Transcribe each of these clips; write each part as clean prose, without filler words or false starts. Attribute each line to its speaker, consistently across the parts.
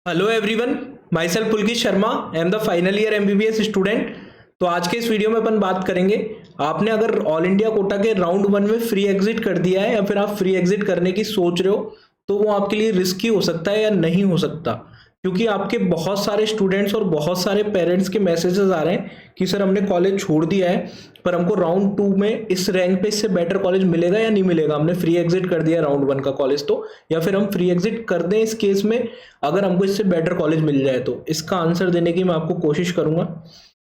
Speaker 1: Hello everyone, my self Pulkit Sharma, I am the final year MBBS student. तो आज के इस वीडियो में अपन बात करेंगे, आपने अगर ऑल इंडिया कोटा के राउंड वन में फ्री एग्जिट कर दिया है या फिर आप फ्री एग्जिट करने की सोच रहे हो, तो वो आपके लिए रिस्की हो सकता है या नहीं हो सकता। क्योंकि आपके बहुत सारे स्टूडेंट्स और बहुत सारे पेरेंट्स के मैसेजेस आ रहे हैं कि सर हमने कॉलेज छोड़ दिया है पर हमको राउंड टू में इस रैंक पे इससे बेटर कॉलेज मिलेगा या नहीं मिलेगा। हमने फ्री एग्जिट कर दिया राउंड वन का कॉलेज, तो या फिर हम फ्री एग्जिट कर दें इस केस में अगर हमको इससे बेटर कॉलेज मिल जाए। तो इसका आंसर देने की मैं आपको कोशिश करूंगा।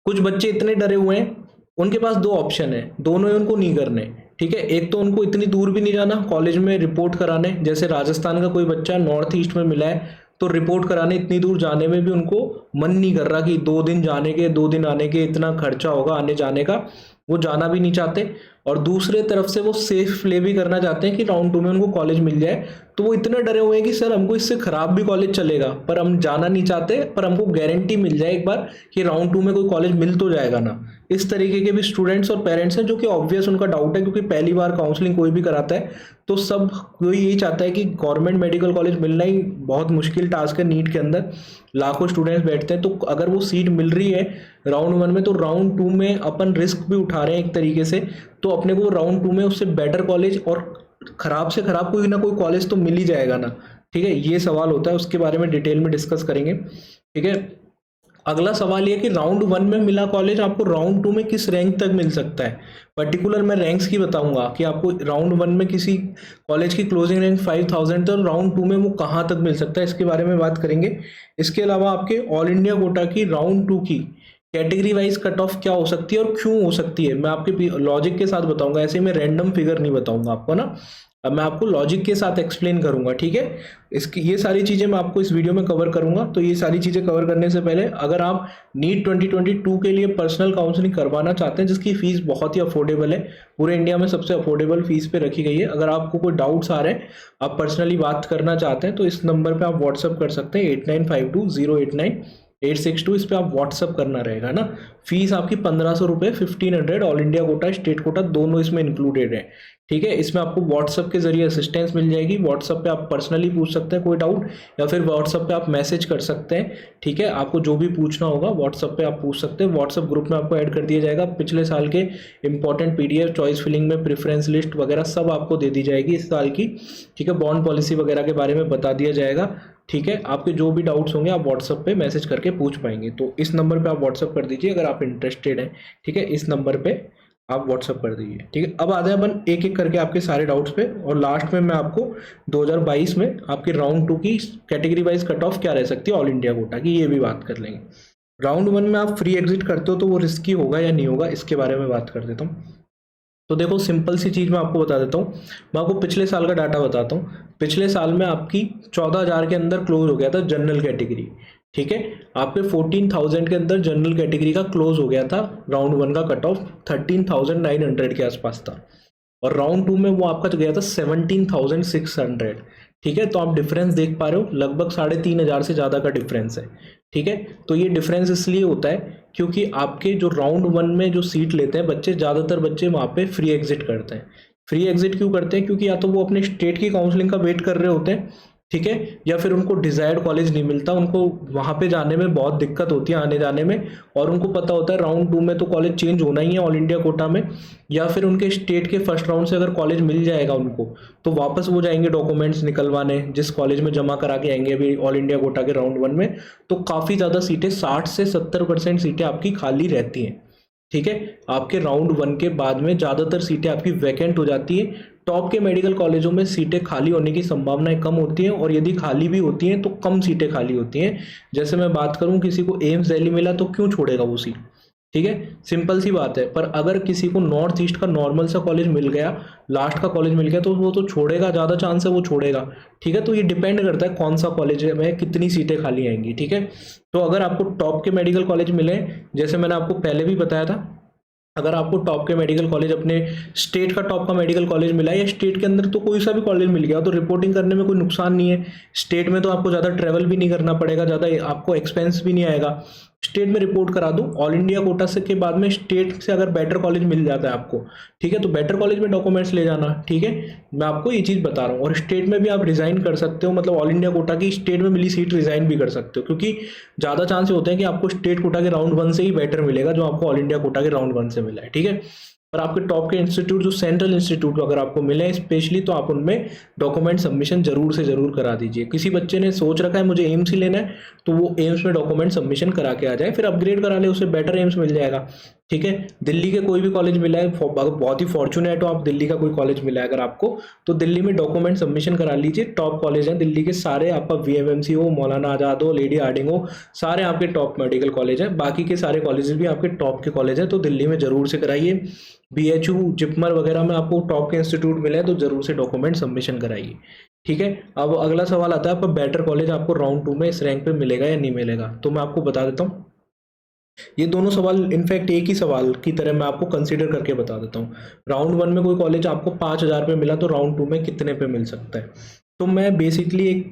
Speaker 1: कुछ बच्चे इतने डरे हुए हैं, उनके पास दो ऑप्शन है, दोनों ही उनको नहीं करने। ठीक है, एक तो उनको इतनी दूर भी नहीं जाना कॉलेज में रिपोर्ट कराने, जैसे राजस्थान का कोई बच्चा नॉर्थ ईस्ट में मिला है तो रिपोर्ट कराने इतनी दूर जाने में भी उनको मन नहीं कर रहा कि 2 दिन जाने के 2 दिन आने के इतना खर्चा होगा आने जाने का, वो जाना भी नहीं चाहते। और दूसरे तरफ से वो सेफ प्ले भी करना चाहते हैं कि राउंड टू में उनको कॉलेज मिल जाए। तो वो इतने डरे हुए हैं कि सर हमको इससे खराब भी कॉलेज चलेगा पर हम जाना नहीं चाहते, पर हमको गारंटी मिल जाए एक बार कि राउंड टू में कोई कॉलेज मिल तो जाएगा ना। इस तरीके के भी स्टूडेंट्स और पेरेंट्स हैं, जो कि ऑब्वियस उनका डाउट है क्योंकि पहली बार काउंसलिंग कोई भी कराता है तो सब कोई यही चाहता है कि गवर्नमेंट मेडिकल कॉलेज मिलना ही बहुत मुश्किल टास्क है। नीट के अंदर लाखों स्टूडेंट्स बैठते हैं, तो अगर वो सीट मिल रही है राउंड वन में तो राउंड टू में अपन रिस्क भी उठा रहे हैं एक तरीके से। तो अपने को राउंड टू में उससे बेटर कॉलेज और खराब से खराब कोई ना कोई कॉलेज तो मिल ही जाएगा ना। ठीक है, ये सवाल होता है, उसके बारे में डिटेल में डिस्कस करेंगे। ठीक है, अगला सवाल ये कि राउंड वन में मिला कॉलेज आपको राउंड टू में किस रैंक तक मिल सकता है। पर्टिकुलर मैं रैंक्स की बताऊंगा कि आपको राउंड वन में किसी कॉलेज की क्लोजिंग रैंक 5000 तो राउंड टू में वो कहाँ तक मिल सकता है, इसके बारे में बात करेंगे। इसके अलावा आपके ऑल इंडिया कोटा की राउंड टू की कैटेगरी वाइज कट ऑफ क्या हो सकती है और क्यों हो सकती है, मैं आपके लॉजिक के साथ बताऊंगा। ऐसे मैं रैंडम फिगर नहीं बताऊंगा आपको ना, अब मैं आपको लॉजिक के साथ एक्सप्लेन करूंगा। ठीक है, इसकी ये सारी चीज़ें मैं आपको इस वीडियो में कवर करूंगा। तो ये सारी चीज़ें कवर करने से पहले अगर आप नीट 2022 के लिए पर्सनल काउंसलिंग करवाना चाहते हैं जिसकी फीस बहुत ही अफोर्डेबल है, पूरे इंडिया में सबसे अफोर्डेबल फीस पे रखी गई है, अगर आपको कोई डाउट्स आ रहे हैं, आप पर्सनली बात करना चाहते हैं तो इस नंबर पर आप व्हाट्सअप कर सकते हैं 8952089862। इस पर आप व्हाट्सअप करना रहेगा ना। फीस आपकी 1500 रुपये, 1500 all India quota state quota दोनों इसमें इंक्लूडेड है। ठीक है, इसमें आपको व्हाट्सअप के जरिए असिस्टेंस मिल जाएगी। व्हाट्सअप पे आप पर्सनली पूछ सकते हैं कोई डाउट, या फिर व्हाट्सअप पे आप मैसेज कर सकते हैं। ठीक है, आपको जो भी पूछना होगा व्हाट्सअप पे आप पूछ सकते हैं। व्हाट्सअप ग्रुप में आपको ऐड कर दिया जाएगा, पिछले साल के इंपॉर्टेंट पीडीएफ, चॉइस फिलिंग में प्रेफरेंस लिस्ट वगैरह सब आपको दे दी जाएगी इस साल की। ठीक है, बॉन्ड पॉलिसी वगैरह के बारे में बता दिया जाएगा। ठीक है, आपके जो भी डाउट्स होंगे आप व्हाट्सअप पे मैसेज करके पूछ पाएंगे। तो इस नंबर पे आप व्हाट्सअप कर दीजिए अगर आप इंटरेस्टेड हैं। ठीक है, इस नंबर पे आप व्हाट्सअप कर दीजिए। ठीक है, अब आते हैं अपन एक एक करके आपके सारे डाउट्स पे, और लास्ट में मैं आपको 2022 में आपके राउंड टू की कैटेगरी वाइज कट ऑफ क्या रह सकती है ऑल इंडिया कोटा की, ये भी बात कर लेंगे। राउंड वन में आप फ्री एग्जिट करते हो तो वो रिस्की होगा या नहीं होगा, इसके बारे में बात कर देता हूँ। तो देखो, सिंपल सी चीज़ मैं आपको बता देता हूँ। मैं आपको पिछले साल का डाटा बताता हूँ। पिछले साल में आपकी 14,000 के अंदर क्लोज हो गया था जनरल कैटेगरी। ठीक है, आपके 14,000 के अंदर जनरल कैटेगरी का क्लोज हो गया था। राउंड वन का कट ऑफ 13,900 के आसपास था, और राउंड टू में वो आपका गया था 17,600। ठीक है, तो आप डिफरेंस देख पा रहे हो, लगभग 3,500 से ज़्यादा का डिफरेंस है। ठीक है, तो ये डिफरेंस इसलिए होता है क्योंकि आपके जो राउंड वन में जो सीट लेते हैं बच्चे, ज़्यादातर बच्चे वहाँ पे फ्री एग्जिट करते हैं। फ्री एग्जिट क्यों करते हैं? क्योंकि या तो वो अपने स्टेट की काउंसलिंग का वेट कर रहे होते हैं, ठीक है, या फिर उनको डिजायर्ड कॉलेज नहीं मिलता, उनको वहाँ पे जाने में बहुत दिक्कत होती है आने जाने में, और उनको पता होता है राउंड टू में तो कॉलेज चेंज होना ही है ऑल इंडिया कोटा में, या फिर उनके स्टेट के फर्स्ट राउंड से अगर कॉलेज मिल जाएगा उनको तो वापस वो जाएंगे डॉक्यूमेंट्स निकलवाने जिस कॉलेज में जमा करा के आएंगे अभी ऑल इंडिया कोटा के राउंड वन में। तो काफ़ी ज़्यादा सीटें, 60 से 70% सीटें आपकी खाली रहती हैं। ठीक है, आपके राउंड वन के बाद में ज़्यादातर सीटें आपकी वैकेंट हो जाती है। टॉप के मेडिकल कॉलेजों में सीटें खाली होने की संभावनाएं कम होती हैं, और यदि खाली भी होती हैं तो कम सीटें खाली होती हैं। जैसे मैं बात करूं, किसी को एम्स दिल्ली मिला तो क्यों छोड़ेगा वो सीट? ठीक है, सिंपल सी बात है। पर अगर किसी को नॉर्थ ईस्ट का नॉर्मल सा कॉलेज मिल गया, लास्ट का कॉलेज मिल गया, तो वो तो छोड़ेगा, ज़्यादा चांस है वो छोड़ेगा। ठीक है, तो ये डिपेंड करता है कौन सा कॉलेज में कितनी सीटें खाली आएंगी। ठीक है, तो अगर आपको टॉप के मेडिकल कॉलेज मिले, जैसे मैंने आपको पहले भी बताया था, अगर आपको टॉप के मेडिकल कॉलेज, अपने स्टेट का टॉप का मेडिकल कॉलेज मिला है, या स्टेट के अंदर तो कोई सा भी कॉलेज मिल गया, तो रिपोर्टिंग करने में कोई नुकसान नहीं है। स्टेट में तो आपको ज़्यादा ट्रैवल भी नहीं करना पड़ेगा, ज़्यादा आपको एक्सपेंस भी नहीं आएगा। स्टेट में रिपोर्ट करा दो। ऑल इंडिया कोटा से के बाद में स्टेट से अगर बेटर कॉलेज मिल जाता है आपको, ठीक है, तो बेटर कॉलेज में डॉक्यूमेंट्स ले जाना, ठीक है, मैं आपको ये चीज़ बता रहा हूँ। और स्टेट में भी आप रिजाइन कर सकते हो, मतलब ऑल इंडिया कोटा की स्टेट में मिली सीट रिजाइन भी कर सकते हो, क्योंकि ज़्यादा चांस होते हैं कि आपको स्टेट कोटा के राउंड 1 से ही बेटर मिलेगा जो आपको ऑल इंडिया कोटा के राउंड 1 से मिला है, ठीक है। पर आपके टॉप के इंस्टीट्यूट जो सेंट्रल इंस्टीट्यूट अगर आपको मिले हैं स्पेशली, तो आप उनमें डॉक्यूमेंट सबमिशन जरूर से जरूर करा दीजिए। किसी बच्चे ने सोच रखा है मुझे एम्स ही लेना है, तो वो एम्स में डॉक्यूमेंट सबमिशन करा के आ जाए, फिर अपग्रेड करा ले, उसे बेटर एम्स मिल जाएगा, ठीक है। दिल्ली के कोई भी कॉलेज मिला है, बहुत ही फॉर्चुनेट हो आप, दिल्ली का कोई कॉलेज मिला है अगर आपको, तो दिल्ली में डॉक्यूमेंट सबमिशन करा लीजिए। टॉप कॉलेज हैं दिल्ली के सारे, आपका वीएमएमसी हो, मौलाना आजाद हो, लेडी हार्डिंग हो, सारे आपके टॉप मेडिकल कॉलेज हैं। बाकी के सारे कॉलेजेस भी आपके टॉप के कॉलेज हैं, तो दिल्ली में जरूर से कराइए। बीएचयू, जिपमर वगैरह में आपको टॉप के इंस्टीट्यूट मिले हैं, तो जरूर से डॉक्यूमेंट सबमिशन कराइए, ठीक है। अब अगला सवाल आता है आपका बेटर कॉलेज आपको राउंड 2 में इस रैंक पे मिलेगा या नहीं मिलेगा, तो मैं आपको बता देता हूँ। ये दोनों सवाल इनफैक्ट एक ही सवाल की तरह मैं आपको कंसीडर करके बता देता हूँ। राउंड 1 में कोई कॉलेज आपको 5,000 पे मिला, तो राउंड 2 में कितने पे मिल सकता है। तो मैं बेसिकली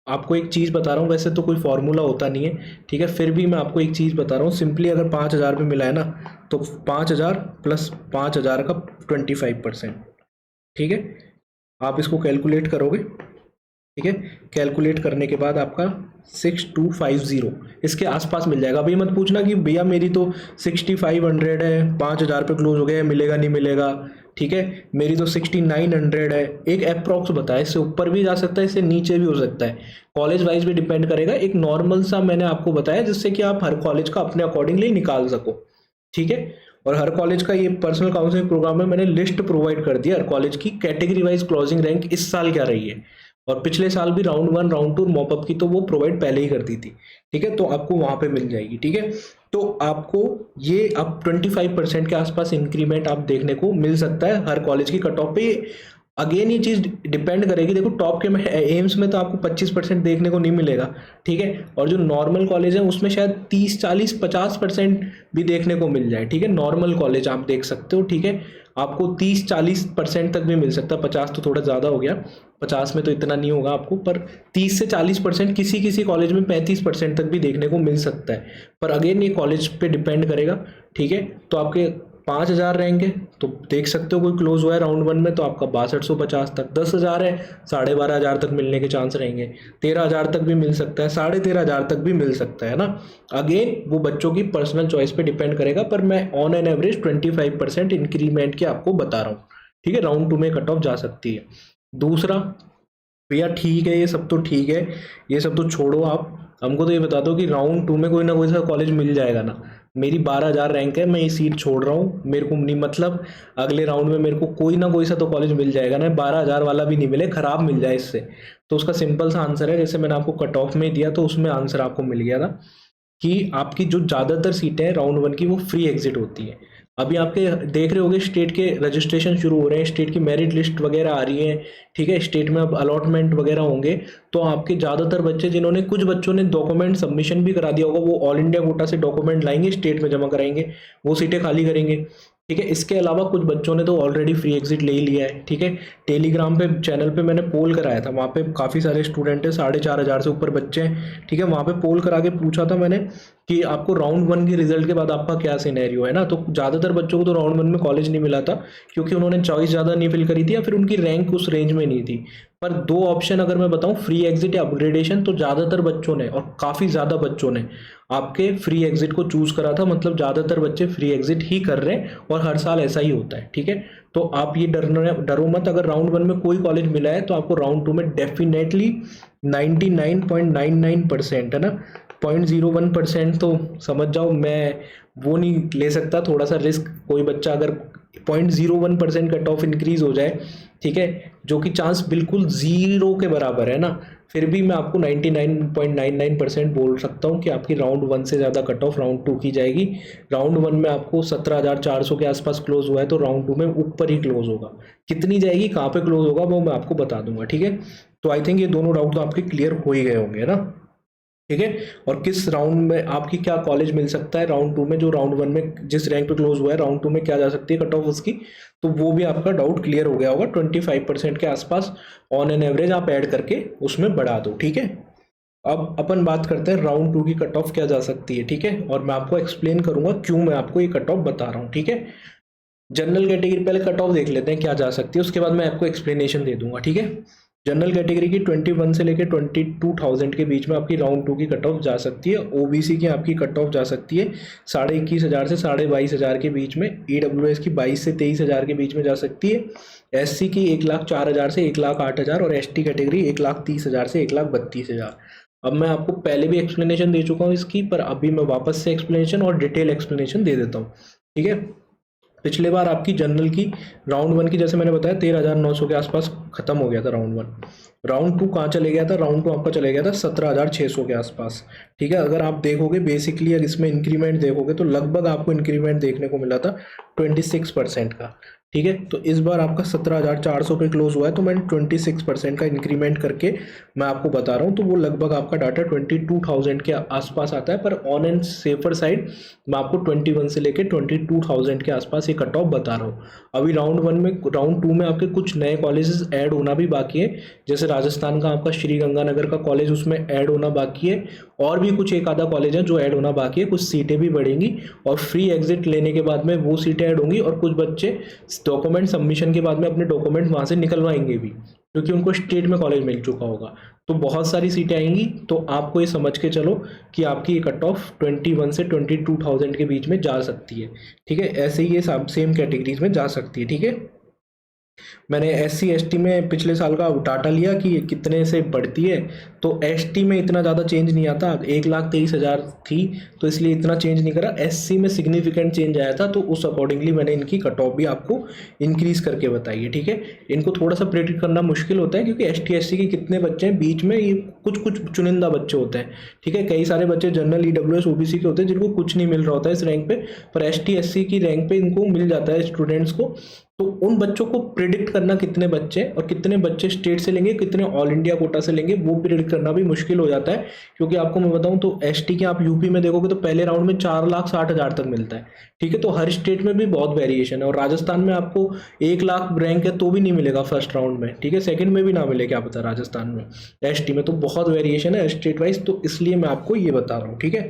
Speaker 1: आपको एक चीज़ बता रहा हूँ, वैसे तो कोई फॉर्मूला होता नहीं है, ठीक है, फिर भी मैं आपको एक चीज़ बता रहा हूँ। सिंपली अगर 5,000 पे मिला है ना, तो 5,000 प्लस 5,000 का 25%, ठीक है, आप इसको कैलकुलेट करोगे, ठीक है। कैलकुलेट करने के बाद आपका 6250 इसके आसपास मिल जाएगा। अभी मत पूछना कि भैया मेरी तो 6500 है, 5,000 पे क्लोज हो गया, मिलेगा नहीं मिलेगा, ठीक है, मेरी तो 6900 है। एक अप्रॉक्स बताया, इससे ऊपर भी जा सकता है, इससे नीचे भी हो सकता है, कॉलेज वाइज भी डिपेंड करेगा। एक नॉर्मल सा मैंने आपको बताया जिससे कि आप हर कॉलेज का अपने अकॉर्डिंगली निकाल सको, ठीक है। और हर कॉलेज का ये पर्सनल काउंसलिंग प्रोग्राम में मैंने लिस्ट प्रोवाइड कर दिया हर कॉलेज की, कैटेगरी वाइज क्लोजिंग रैंक इस साल क्या रही है, और पिछले साल भी राउंड 1 राउंड 2 मॉपअप की तो वो प्रोवाइड पहले ही कर दी थी, ठीक है, तो आपको वहां पे मिल जाएगी, ठीक है। तो आपको ये अब 25% के आसपास इंक्रीमेंट आप देखने को मिल सकता है हर कॉलेज की कट ऑफ पे। अगेन ये चीज डिपेंड करेगी, देखो टॉप के में एम्स में तो आपको 25% देखने को नहीं मिलेगा, ठीक है, और जो नॉर्मल कॉलेज है उसमें शायद 30, 40, 50% भी देखने को मिल जाए, ठीक है। नॉर्मल कॉलेज आप देख सकते हो, ठीक है, आपको 30-40% तक भी मिल सकता है। 50 तो थोड़ा ज़्यादा हो गया, 50 में तो इतना नहीं होगा आपको, पर 30 से 40%, किसी किसी कॉलेज में 35% तक भी देखने को मिल सकता है। पर अगेन ये कॉलेज पे डिपेंड करेगा, ठीक है। तो आपके 5,000 रहेंगे तो देख सकते हो कोई क्लोज हुआ है राउंड 1 में तो आपका 6250 तक। 10,000 है, 12,500 तक मिलने के चांस रहेंगे। 13,000 तक भी मिल सकता है, 13,500 तक भी मिल सकता है ना। अगेन वो बच्चों की पर्सनल चॉइस पे डिपेंड करेगा, पर मैं ऑन एन एवरेज 25% इंक्रीमेंट की आपको बता रहा हूँ, ठीक है। राउंड 2 में कट ऑफ जा सकती है। दूसरा, भैया ठीक है, ये सब तो ठीक है, ये सब तो छोड़ो, आप हमको तो ये बता दो कि राउंड 2 में कोई ना कोई सा कॉलेज मिल जाएगा ना। मेरी 12,000 रैंक है, मैं ये सीट छोड़ रहा हूँ, मेरे को नहीं मतलब अगले राउंड में मेरे को कोई ना कोई सा तो कॉलेज मिल जाएगा ना। 12,000 वाला भी नहीं मिले, खराब मिल जाए इससे, तो उसका सिंपल सा आंसर है, जैसे मैंने आपको कट ऑफ में दिया तो उसमें आंसर आपको मिल गया था कि आपकी जो ज़्यादातर सीटें हैं राउंड 1 की वो फ्री एग्जिट होती है। अभी आपके देख रहे होंगे स्टेट के रजिस्ट्रेशन शुरू हो रहे हैं, स्टेट की मेरिट लिस्ट वगैरह आ रही है, ठीक है, स्टेट में अब अलॉटमेंट वगैरह होंगे, तो आपके ज़्यादातर बच्चे जिन्होंने, कुछ बच्चों ने डॉक्यूमेंट सबमिशन भी करा दिया होगा, वो ऑल इंडिया कोटा से डॉक्यूमेंट लाएंगे, स्टेट में जमा कराएंगे, वो सीटें खाली करेंगे, ठीक है। इसके अलावा कुछ बच्चों ने तो ऑलरेडी फ्री एग्जिट ले ही लिया है, ठीक है। टेलीग्राम पे चैनल पे मैंने पोल कराया था, वहाँ पे काफ़ी सारे स्टूडेंट हैं, 4,500 से ऊपर बच्चे हैं, ठीक है। वहाँ पे पोल करा के पूछा था मैंने कि आपको राउंड 1 के रिजल्ट के बाद आपका क्या सिनेरियो है ना, तो ज़्यादातर बच्चों को तो राउंड 1 में कॉलेज नहीं मिला था, क्योंकि उन्होंने चॉइस ज़्यादा नहीं फिल करी थी या फिर उनकी रैंक उस रेंज में नहीं थी। पर दो ऑप्शन अगर मैं बताऊं, फ्री एग्जिट या अपग्रेडेशन, तो ज़्यादातर बच्चों ने और काफ़ी ज़्यादा बच्चों ने आपके फ्री एग्जिट को चूज करा था, मतलब ज़्यादातर बच्चे फ्री एग्जिट ही कर रहे हैं और हर साल ऐसा ही होता है, ठीक है। तो आप ये डरो मत, अगर राउंड 1 में कोई कॉलेज मिला है तो आपको राउंड 2 में डेफिनेटली 99.99% है ना, 0.01% तो समझ जाओ, मैं वो नहीं ले सकता, थोड़ा सा रिस्क, कोई बच्चा अगर 0.01% कट ऑफ इंक्रीज हो जाए, ठीक है, जो कि चांस बिल्कुल जीरो के बराबर है ना, फिर भी मैं आपको 99.99% बोल सकता हूँ कि आपकी राउंड 1 से ज़्यादा कट ऑफ राउंड 2 की जाएगी। राउंड 1 में आपको 17,400 के आसपास क्लोज हुआ है, तो राउंड 2 में ऊपर ही क्लोज होगा। कितनी जाएगी, कहाँ पे क्लोज होगा, वो मैं आपको बता दूंगा, ठीक है। तो आई थिंक ये दोनों डाउट तो आपके क्लियर हो ही गए होंगे ना, ठीक है। और किस राउंड में आपकी क्या कॉलेज मिल सकता है राउंड 2 में, जो राउंड 1 में जिस रैंक पे क्लोज हुआ है, राउंड 2 में क्या जा सकती है कट ऑफ उसकी, तो वो भी आपका डाउट क्लियर हो गया होगा। 25% के आसपास ऑन एन एवरेज आप ऐड करके उसमें बढ़ा दो, ठीक है। अब अपन बात करते हैं राउंड 2 की कट ऑफ क्या जा सकती है, ठीक है, और मैं आपको एक्सप्लेन करूंगा क्यों मैं आपको ये कट ऑफ बता रहा हूँ, ठीक है। जनरल कैटेगरी पहले कट ऑफ देख लेते हैं क्या जा सकती है, उसके बाद मैं आपको एक्सप्लेनेशन दे दूंगा, ठीक है। जनरल कैटेगरी की 21 से लेकर 22,000 के बीच में आपकी राउंड 2 की कट ऑफ जा सकती है। ओबीसी की आपकी कट ऑफ जा सकती है 21,500 से 22,500 के बीच में। ईडब्ल्यूएस की 22 से 23,000 के बीच में जा सकती है। एससी की 1,04,000 से 1,08,000 और एसटी कैटेगरी 1,30,000 से 1,32,000। अब मैं आपको पहले भी एक्सप्लेनेशन दे चुका हूँ इसकी, पर अभी मैं वापस से एक्सप्लेनेशन और डिटेल एक्सप्लेनेशन दे देता हूँ, ठीक है। पिछले बार आपकी जनरल की राउंड 1 की जैसे मैंने बताया 13,900 के आसपास खत्म हो गया था राउंड 1। राउंड 2 कहाँ चले गया था, राउंड 2 आपका चले गया था 17,600 के आसपास, ठीक है। अगर आप देखोगे बेसिकली अगर इसमें इंक्रीमेंट देखोगे तो लगभग आपको इंक्रीमेंट देखने को मिला था 26% का, ठीक है। तो इस बार आपका 17,400 पे क्लोज हुआ है, तो मैंने 26% का इंक्रीमेंट करके मैं आपको बता रहा हूँ, तो वो लगभग आपका डाटा 22,000 के आसपास आता है। पर ऑन एंड सेफर साइड मैं आपको 21 से लेकर 22,000 के आसपास ये कट ऑफ बता रहा हूँ। अभी राउंड 2 में आपके कुछ नए कॉलेजेस ऐड होना भी बाकी है, जैसे राजस्थान का आपका श्री गंगानगर का कॉलेज उसमें ऐड होना बाकी है, और भी कुछ एक आधा कॉलेज है जो ऐड होना बाकी है। कुछ सीटें भी बढ़ेंगी और फ्री एग्जिट लेने के बाद में वो सीटें ऐड होंगी, और कुछ बच्चे डॉक्यूमेंट सबमिशन के बाद में अपने डॉक्यूमेंट वहाँ से निकलवाएंगे भी, क्योंकि उनको स्टेट में कॉलेज मिल चुका होगा। तो बहुत सारी सीटें आएंगी, तो आपको ये समझ के चलो कि आपकी ये कट ऑफ 21 से 22,000 के बीच में जा सकती है, ठीक है। ऐसे ही ये सेम कैटेगरीज में जा सकती है, ठीक है। मैंने SC ST में पिछले साल का डाटा लिया कि ये कितने से बढ़ती है, तो ST में इतना ज़्यादा चेंज नहीं आता, 1,23,000 थी, तो इसलिए इतना चेंज नहीं करा। SC में सिग्निफिकेंट चेंज आया था, तो उस अकॉर्डिंगली मैंने इनकी कट ऑफ भी आपको इंक्रीज करके बताई है, ठीक है। इनको थोड़ा सा प्रेडिक्ट करना मुश्किल होता है, क्योंकि ST SC के कितने बच्चे हैं बीच में, ये कुछ कुछ चुनिंदा बच्चे होते हैं, ठीक है। कई सारे बच्चे जनरल EWS OBC के होते हैं जिनको कुछ नहीं मिल रहा होता है इस रैंक पे, पर ST SC की रैंक पे इनको मिल जाता है स्टूडेंट्स को। तो उन बच्चों को प्रिडिक्ट करना कितने बच्चे और कितने बच्चे स्टेट से लेंगे, कितने ऑल इंडिया कोटा से लेंगे, वो प्रिडिक्ट करना भी मुश्किल हो जाता है। क्योंकि आपको मैं बताऊं तो ST के आप यूपी में देखोगे तो पहले राउंड में 4,60,000 तक मिलता है, ठीक है। तो हर स्टेट में भी बहुत वेरिएशन है, और राजस्थान में आपको 1,00,000 रैंक है तो भी नहीं मिलेगा फर्स्ट राउंड में, ठीक है। सेकंड में भी ना मिले, क्या पता राजस्थान में ST में, तो बहुत वेरिएशन है स्टेट वाइज, तो इसलिए मैं आपको ये बता रहा हूँ, ठीक है।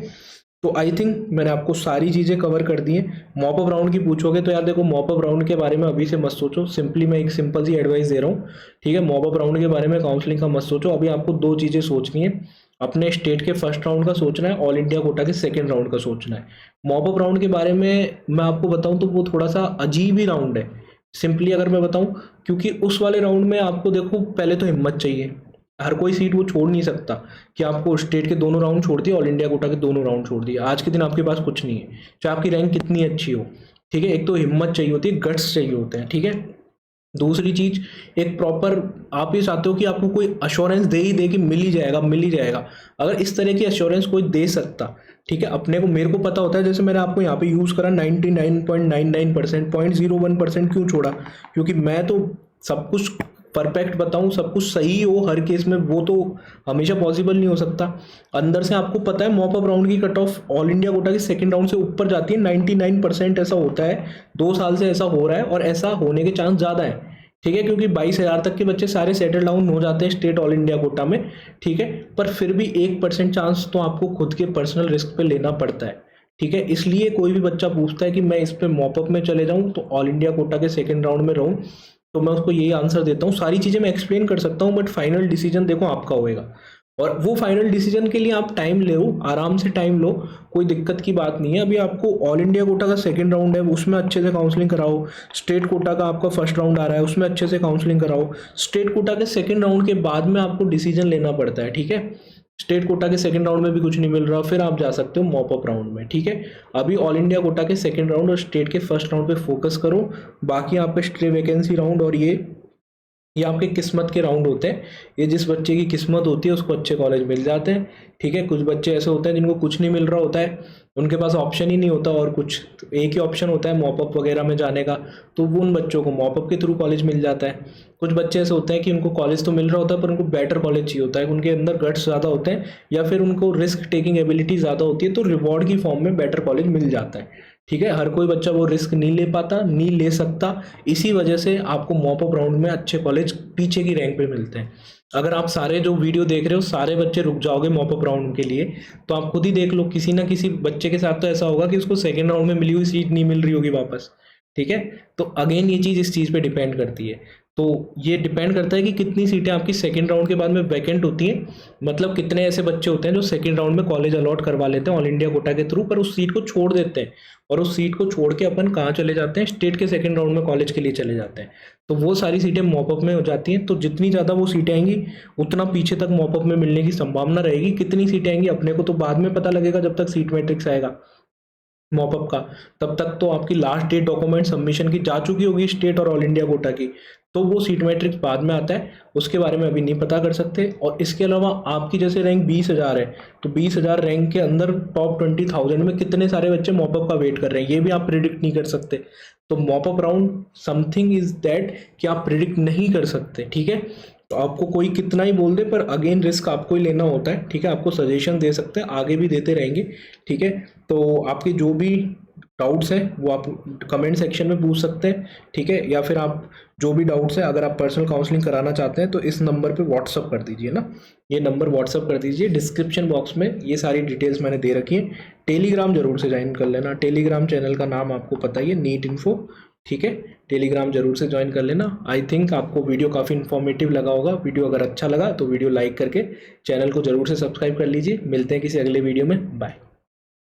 Speaker 1: तो आई थिंक मैंने आपको सारी चीज़ें कवर कर दी हैं। मॉपअप राउंड की पूछोगे तो यार देखो, मॉपअप राउंड के बारे में अभी से मत सोचो, सिंपली मैं एक सिंपल सी एडवाइस दे रहा हूँ, ठीक है। मॉपअप राउंड के बारे में काउंसलिंग का मत सोचो, अभी आपको दो चीज़ें सोचनी है। अपने स्टेट के फर्स्ट राउंड का सोचना है, ऑल इंडिया कोटा के सेकेंड राउंड का सोचना है। मॉपअप राउंड के बारे में मैं आपको बताऊँ तो वो थोड़ा सा अजीब ही राउंड है, सिंपली अगर मैं बताऊँ, क्योंकि उस वाले राउंड में आपको देखो पहले तो हिम्मत चाहिए, हर कोई सीट वो छोड़ नहीं सकता कि आपको स्टेट के दोनों राउंड छोड़ दिए, ऑल इंडिया कोटा के दोनों राउंड छोड़ दिए। आज के दिन आपके पास कुछ नहीं है, चाहे आपकी रैंक कितनी अच्छी हो, ठीक है। एक तो हिम्मत चाहिए होती है, गट्स चाहिए होते हैं, ठीक है। दूसरी चीज, एक प्रॉपर आप ये चाहते हो कि आपको कोई अश्योरेंस दे ही दे कि मिल ही जाएगा मिल ही जाएगा। अगर इस तरह की अश्योरेंस कोई दे सकता, ठीक है, अपने को मेरे को पता होता है, जैसे मैंने आपको यहाँ पे यूज करा 99.99%, 0.01% क्यों छोड़ा, क्योंकि मैं तो सब कुछ परफेक्ट बताऊं, सब कुछ सही हो हर केस में, वो तो हमेशा पॉसिबल नहीं हो सकता। अंदर से आपको पता है मॉपअप राउंड की cut off all India quota की सेकंड राउंड से ऊपर जाती है, 99% ऐसा होता है, 2 साल से ऐसा हो रहा है, और ऐसा होने के चांस ज़्यादा है, ठीक है। क्योंकि 22,000 तक के बच्चे सारे सेटल डाउन हो जाते हैं स्टेट ऑल इंडिया कोटा में, ठीक है। पर फिर भी 1% चांस तो आपको खुद के पर्सनल रिस्क पे लेना पड़ता है, ठीक है। इसलिए कोई भी बच्चा पूछता है कि मैं इस पे मॉपअप में चले जाऊं तो ऑल इंडिया कोटा के सेकंड राउंड में रहूं, तो मैं उसको यही आंसर देता हूँ। सारी चीज़ें मैं एक्सप्लेन कर सकता हूँ, बट फाइनल डिसीजन देखो आपका होएगा, और वो फाइनल डिसीजन के लिए आप टाइम लो, आराम से टाइम लो, कोई दिक्कत की बात नहीं है। अभी आपको ऑल इंडिया कोटा का सेकंड राउंड है, उसमें अच्छे से काउंसलिंग कराओ। स्टेट कोटा का आपका फर्स्ट राउंड आ रहा है, उसमें अच्छे से काउंसलिंग कराओ। स्टेट कोटा के सेकंड राउंड के बाद में आपको डिसीजन लेना पड़ता है, ठीक है। स्टेट कोटा के सेकंड राउंड में भी कुछ नहीं मिल रहा, फिर आप जा सकते हो मॉपअप राउंड में, ठीक है। अभी ऑल इंडिया कोटा के सेकंड राउंड और स्टेट के फर्स्ट राउंड पे फोकस करो। बाकी आपके स्ट्रे वैकेंसी राउंड और ये आपके किस्मत के राउंड होते हैं। ये जिस बच्चे की किस्मत होती है उसको अच्छे कॉलेज मिल जाते हैं, ठीक है। कुछ बच्चे ऐसे होते हैं जिनको कुछ नहीं मिल रहा होता है, उनके पास ऑप्शन ही नहीं होता, और कुछ तो एक ही ऑप्शन होता है मॉपअप वगैरह में जाने का, तो वो उन बच्चों को मॉपअप के थ्रू कॉलेज मिल जाता है। कुछ बच्चे ऐसे होते हैं कि उनको कॉलेज तो मिल रहा होता है पर उनको बेटर कॉलेज चाहिए होता है, उनके अंदर गट्स ज़्यादा होते हैं, या फिर उनको रिस्क टेकिंग एबिलिटी ज़्यादा होती है, तो रिवॉर्ड की फॉर्म में बेटर कॉलेज मिल जाता है, ठीक है। हर कोई बच्चा वो रिस्क नहीं ले पाता, नहीं ले सकता, इसी वजह से आपको मॉपअप राउंड में अच्छे कॉलेज पीछे की रैंक पे मिलते हैं। अगर आप सारे जो वीडियो देख रहे हो सारे बच्चे रुक जाओगे मॉप अप राउंड के लिए, तो आप खुद ही देख लो किसी ना किसी बच्चे के साथ तो ऐसा होगा कि उसको सेकेंड राउंड में मिली हुई सीट नहीं मिल रही होगी वापस। ठीक है, तो अगेन ये चीज़ इस चीज़ पे डिपेंड करती है। तो ये डिपेंड करता है कि कितनी सीटें आपकी सेकेंड राउंड के बाद में वैकेंट होती हैं, मतलब कितने ऐसे बच्चे होते हैं जो सेकेंड राउंड में कॉलेज अलॉट करवा लेते हैं ऑल इंडिया कोटा के थ्रू, पर उस सीट को छोड़ देते हैं, और उस सीट को छोड़ के अपन कहाँ चले जाते हैं, स्टेट के सेकेंड राउंड में कॉलेज के लिए चले जाते हैं। तो वो सारी सीटें मॉपअप में हो जाती हैं। तो जितनी ज़्यादा वो सीटें आएंगी उतना पीछे तक मॉपअप में मिलने की संभावना रहेगी। कितनी सीटें आएंगी अपने को तो बाद में पता लगेगा जब तक सीट मैट्रिक्स आएगा मॉपअप का, तब तक तो आपकी लास्ट डेट डॉक्यूमेंट सबमिशन की जा चुकी होगी स्टेट और ऑल इंडिया कोटा की। तो वो सीट मैट्रिक्स बाद में आता है, उसके बारे में अभी नहीं पता कर सकते। और इसके अलावा आपकी जैसे रैंक 20,000 है, तो 20,000 रैंक के अंदर टॉप 20,000 में कितने सारे बच्चे मॉपअप का वेट कर रहे हैं ये भी आप प्रिडिक्ट नहीं कर सकते। तो mop up round something is that कि आप प्रिडिक्ट नहीं कर सकते। ठीक है, तो आपको कोई कितना ही बोल दे, पर अगेन रिस्क आपको ही लेना होता है। ठीक है, आपको सजेशन दे सकते हैं, आगे भी देते रहेंगे। ठीक है, तो आपके जो भी डाउट्स हैं वो आप कमेंट सेक्शन में पूछ सकते हैं। ठीक है, या फिर आप जो भी डाउट्स हैं अगर आप पर्सनल काउंसलिंग कराना चाहते हैं तो इस नंबर पे व्हाट्सअप कर दीजिए ना, ये नंबर व्हाट्सअप कर दीजिए। डिस्क्रिप्शन बॉक्स में ये सारी डिटेल्स मैंने दे रखी है। टेलीग्राम जरूर से ज्वाइन कर लेना, टेलीग्राम चैनल का नाम आपको पता ही है, नीट इन्फो। ठीक है, टेलीग्राम जरूर से ज्वाइन कर लेना। आई थिंक आपको वीडियो काफ़ी इन्फॉर्मेटिव लगा होगा। वीडियो अगर अच्छा लगा तो वीडियो लाइक करके चैनल को जरूर से सब्सक्राइब कर लीजिए। मिलते हैं किसी अगले वीडियो में, बाय।